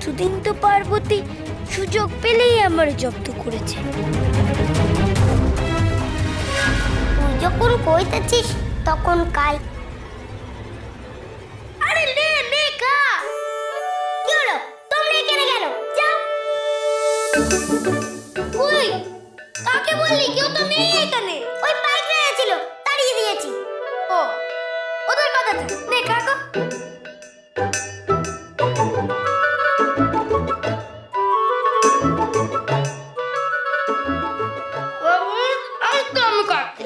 এতদিন তো পার্বতী সুযোগ পেলেই আমার জব্দ করেছে। তুই যখন কইতেছিস তখন কাই। আরে নে নে খা। কি হলো? তোমরা এখানে কেন? যাও। কই? কাকে বললি? কেউ তো নেই এখানে। ওই বাইক নিয়ে ছিল, তাড়িয়ে দিয়েছি। ও, ওদের কথা ঠিক। নে খা গো। আমি কাটছি।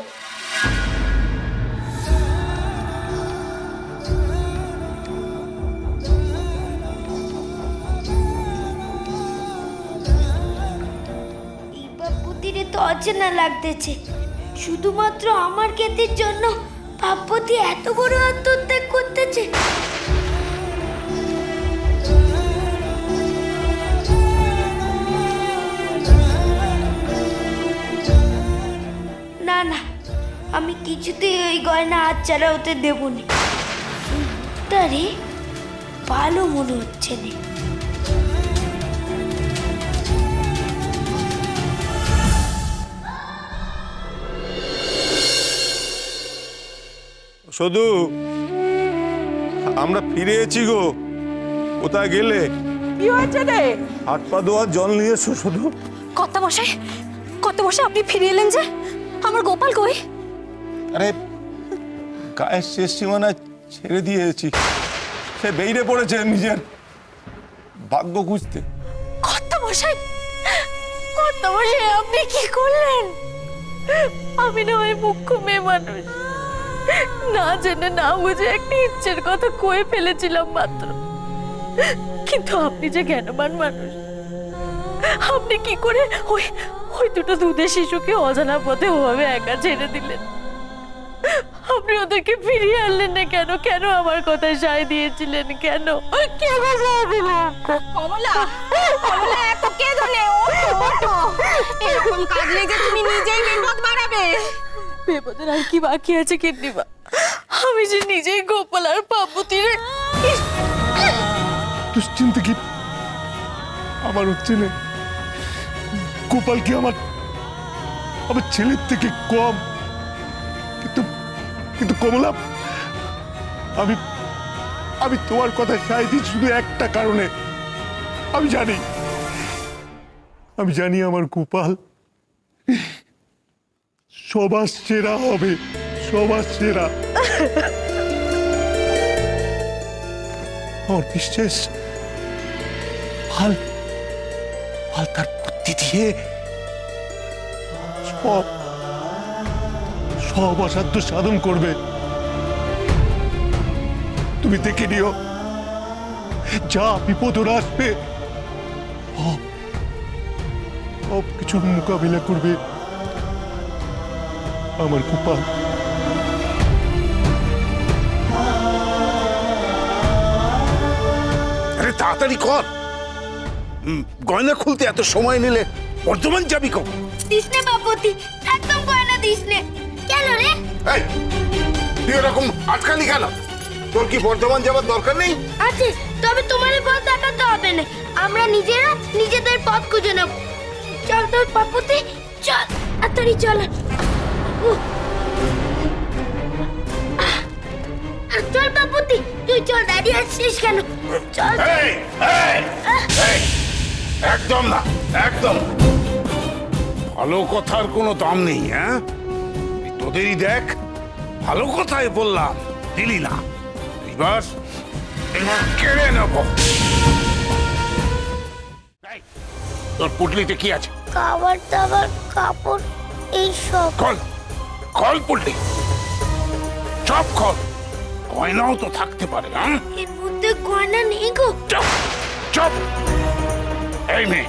এই বাপুতিরে তো অচেনা লাগতেছে। শুধুমাত্র আমার খ্যাতির জন্য পার্বতী এত বড় আত্মত্যাগ করতেছে। না না, আমি কিছুতেই ওই গয়না হাতছাড়া হতে দেব না। তারে ভালো মনে হচ্ছে না। শুধু আমরা ফিরে এসেছি গো। কোথায় গেলে? কি হয়েছে রে? হাত পা ধোয়ার জল নিয়ে এসো শুধু। কত মশাই আপনি ফিরে এলেন যে? আমার গোপাল কই? আরে গায়ের শেষ সীমানায় ছেড়ে দিয়েছি। সে বেরিয়ে পড়েছে নিজের ভাগ্য খুঁজতে। কত মশাই আপনি কি করলেন? আমি না ওই মুখ্য মেয়ে মানুষ, না জেনে না বুঝে একটা ইচ্ছের কথা কয়ে ফেলেছিলাম মাত্র। কিন্তু আপনি যে জ্ঞানবান মানুষ, আপনি কি করে ওই দুটো দুধের শিশুকে অজানা পথে ওভাবে একা ছেড়ে দিলেন? আপনি ওদেরকে ফিরিয়ে আনলেন না কেন? কেন আমার কথায় সায় দিয়েছিলেন? কেন কেন সায় দিলেন? কমলা এত কেঁদো নে, ওঠো। এরকম কাঁদলে যে তুমি নিজেই বিপদ বাড়াবে। বিপদের আর কি বাকি আছে কিন্নিমা? আমি যে নিজেই গোপাল আর পার্বতীর দুশ্চিন্তা কি আমার হচ্ছে না? গোপাল কি আমার ছেলের থেকে কম? কিন্তু কমলা, আমি তোমার কথা সায় দিই শুধু একটা কারণে। আমি জানি আমার গোপাল সবার সেরা হবে, সবার সেরা। আমার বিশ্বাস ভাল তার বুদ্ধি দিয়ে সব অসাধ্য সাধন করবে। তুমি দেখে নিও, যা বিপদ ওরা আসবে সব কিছুর মোকাবিলা করবে আমার গোপাল। আরে তাড়াতাড়ি কর, গয়না খুলতে এত সময় নিলে বর্ধমান যাবি কখন? দিস নে বাপুতি, একদম গয়না দিস নে। কেন রে? এই তুই এরকম আটকালি কেন? তোর কি বর্ধমান যাবার দরকার নেই? আছে, তবে তোমার পথ দেখাতে হবে না। আমরা নিজেরা নিজেদের পথ খুঁজে নেব। চল তোর বাপুতি, চল তাড়াতাড়ি চল। চল বাপুতি, তুই চল, দাঁড়িয়ে আছিস কেন? চল। এই, এই, এই, একদম না, একদম। ভালো কথার কোনো দাম নেই। হ্যাঁ, তোদেরই দেখ, ভালো কথাই বললাম, দিলি না। এবার কেড়ে নেব। তোর পুটলিতে কি আছে? খাবার দাবার, কাপড়, এই সব। খল পুটলি, সব খল। গয়নাও তো থাকতে পারে। হ্যাঁ, এর মধ্যে গয়না নেই গো। চুপ চুপ। এই মেয়ে,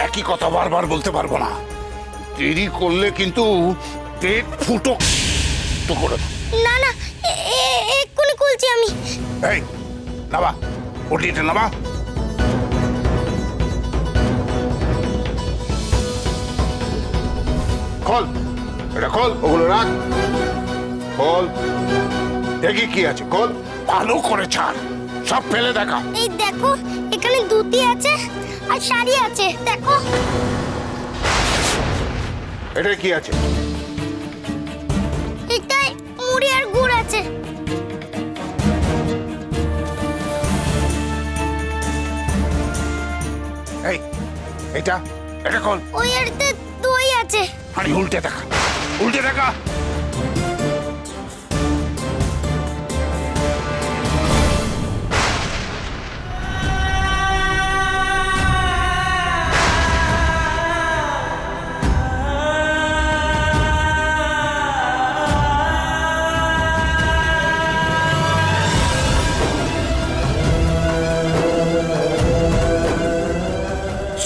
একই কথা বারবার বলতে পারবো না। দেরি করলে কিন্তু পেট ফুটো তো করে। না না, এক্ষুনি খুলছি আমি। এই নাবা, পুটলিটা নাবা। খোল, এটা খোল, ওগুলো রাখ। খোল, দেখি কি আছে। খোল, ভালো করে ছাড়, সব ফেলে দেখা। এই দেখো, এখানে ধুতি আছে আর শাড়ি আছে, দেখো। এটা কি আছে? এটাই মুড়ি আর গুড় আছে। এই এটা এটা কোন? ওই আরতে দই আছে। আরে উল্টে দেখা, উল্টে দেখা।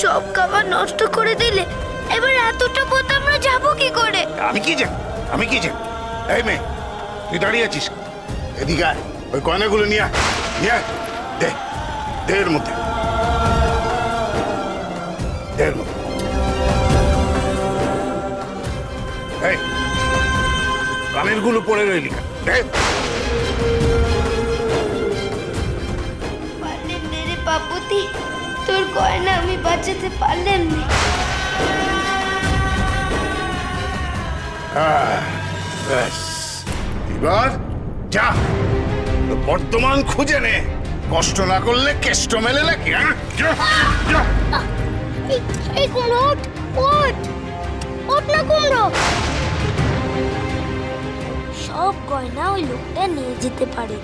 সব খাবার নষ্ট করে দিলে এবার এতটা পথ আমরা যাবো কি করে? আমি কি জানি, আমি কি জানি? এই মেয়ে, তুই দাঁড়িয়ে আছিস, এদিকে আয়, ওই গয়নাগুলো নিয়ে আয়, নিয়ে আয়। দে, দে এর মধ্যে, দে এর মধ্যে। এই কানের গুলো পড়ে রইলি কেন? দে। পারলেন না রে বাপুতি, তোর গয়না আমি বাঁচাতে পারলেন না। ব্যাস, এবার যা, বর্তমান খুঁজে নে। কষ্ট না করলে কেষ্ট মেলে নাকি? হ্যাঁ, যা, যা। এই কুমড়ো, ওঠ, ওঠ, ওঠ না কুমড়ো। সব গয়না ওই লোকটা নিয়ে যেতে পারে।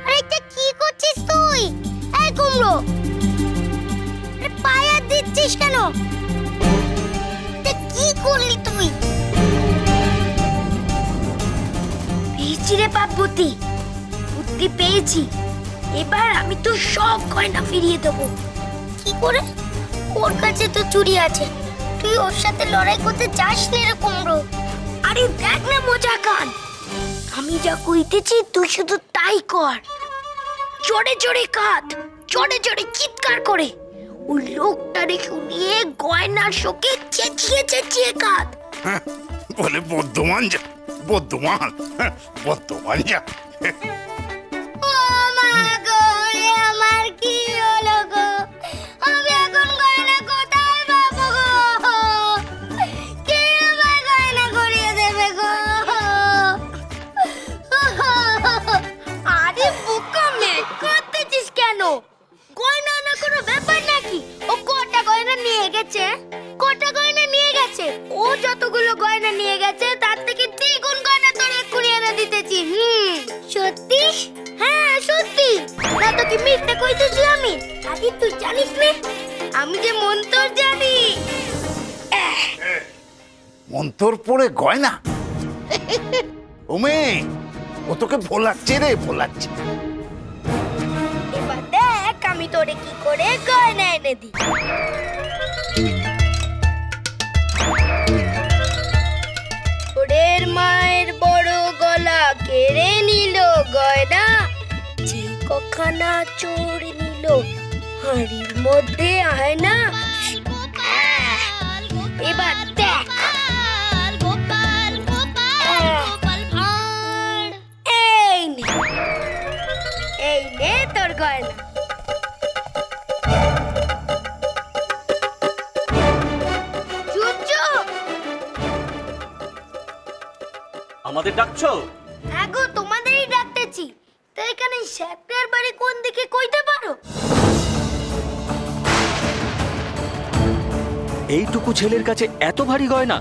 আরে এটা কি করছিস তুই? এই কুমড়ো, আরে পায়ে হাত দিচ্ছিস কেন? এটা কি করলি তুই? পেয়েছি রে বাপুতি, বুদ্ধি পেয়েছি। এবার আমি তো সব গয়না ফিরিয়ে দেবো। কি করে? ওর কাছে তো চুরি আছে, তুই ওর সাথে লড়াই করতে চাস না রে কুমড়ো। আরে দেখ না মজা কান, আমি যা কইতেছি তুই শুধু তাই কর। জোরে জোরে কাঁদ, জোরে জোরে চিৎকার করে ওই লোকটারে শুনিয়ে গয়নার শোকে চেঁচিয়ে চেঁচিয়ে কাঁদ। হ্যাঁ, বলে বর্ধমান যা, বর্ধমান, বর্ধমান যা। ও মা গো, এ আমার কি হলো গো? আমি এখন গয়না কোথায় পাবো গো? কে আমার গয়না করিয়ে দেবে গো? আরে বোকা মেয়ে, কাঁদতেছিস কেন? গয়না না কোনো ব্যাপার নাকি? ও কটা গয়না নিয়ে গেছে? কটা গয়না নিয়ে গেছে? ও যতগুলো গয়না নিয়ে গেছে তার থেকে দ্বিগুণ গয়না তোর এক্ষুনি এনে দিতেছি। সত্যি? হ্যাঁ সত্যি, না তো কি মিথ্যে কইতেছি আমি? আরে তুই জানিস না আমি যে মন্তর জানি। মন্তর পড়ে গয়না? ও মেয়ে, ও তোকে ভোলাচ্ছে রে, ভোলাচ্ছে। এবার দেখ আমি তোরে কি করে গয়না এনে দিই। ওরের মায়ের বড় গলা কেড়ে নিল গয়না, যে কখানা চোর নিল হাড়ির মধ্যে আয়না। এবার দেখ গোপাল, গোপাল, গোপাল ভাঁড়। এই নে তোর গয়না। চুচু, আমাদের ডাকছো? হ্যাঁ গো তোমাদেরই ডাকতেছি। তো এখানে শেখটার বাড়ি কোন দিকে কইতে পারো? এইটুকু ছেলের কাছে এত ভারী গয়না?